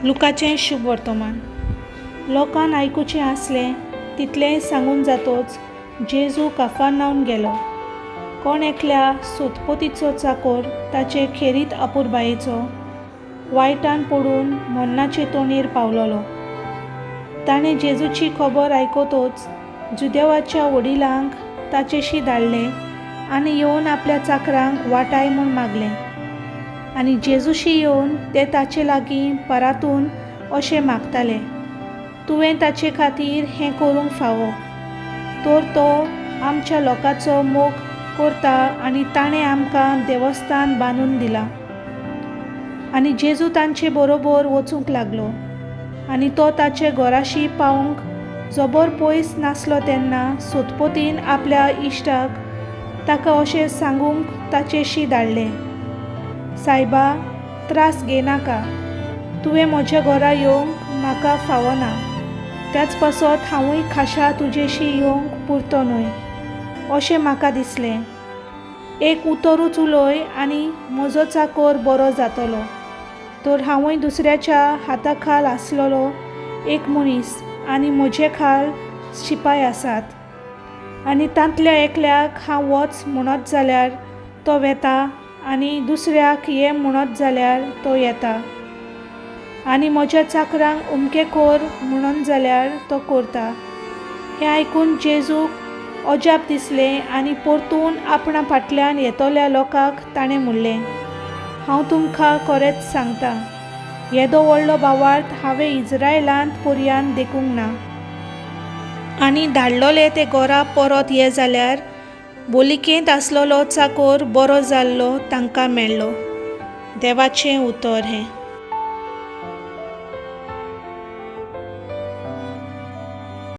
लुकाचें शुभ वर्तमान. लोकांक आयकुचें आसलें तितलेंय सांगून जातोच जेजू कफरनाहूम गेलो. कोण एकल्या सोतपोतीचो चाकर ताचे खेरीत अपुरबायेचो वायटान पडून मरणाचे तोणयेर पावलोलो. ताणें जेजूची खबर आयकतोच जुदेवाच्या वडिलांक ताचेशी धाडलें आनी येवन आपल्या चाकरांक वाटाय म्हूण मागलें. आनी जेजूशी येवन ते ताचे लागीं परातून अशें मागताले, तुवें ताचे खातीर हें करूंक फावो. तर तो आमच्या लोकांचो मोग करता आनी ताणें आमकां देवस्थान बांदून दिलां. आनी जेजू तांचे बरोबर वचूंक लागलो. आनी तो ताचे घराशी पावूंक जबर पयस नासलो तेन्ना सोतपोतीन आपल्या इश्टाक ताका अशें सांगूंक ताचेशी धाडलें, सायबा, त्रास घेयनाका. तुवें म्हज्या घरा येवंक म्हाका फावो ना. त्याच पासत हांवूय खाशा तुजेशी येवंक पुरतो न्हय अशें म्हाका दिसलें. एक उतरूच उलय आनी म्हजो चाकर बरो जातलो. तर हांवूय दुसऱ्याच्या हाता खाल आसलोलो एक मनीस आनी म्हजे खाल शिपाय आसात. आनी तांतल्या एकल्याक हांव वच म्हणत जाल्यार तो वेता आनी दुसऱ्याक ये म्हणत जाल्यार तो येता. आनी म्हज्या चाकरांक उमकें कर म्हणत जाल्यार तो करता. हें आयकून जेजूक अजाप दिसलें आनी परतून आपणा फाटल्यान येतोल्या लोकांक ताणें म्हणलें, हांव तुमकां खरेंच सांगतां, येदो व्हडलो भावार्थ हांवें इस्रायेलांत पर्यान देखूंक ना. आनी धाडलोले ते घरा परत ये जाल्यार बोलिकेंत आसलोलो चाकर बरो जाल्लो तांकां मेळ्ळो. देवाचें उतर हें.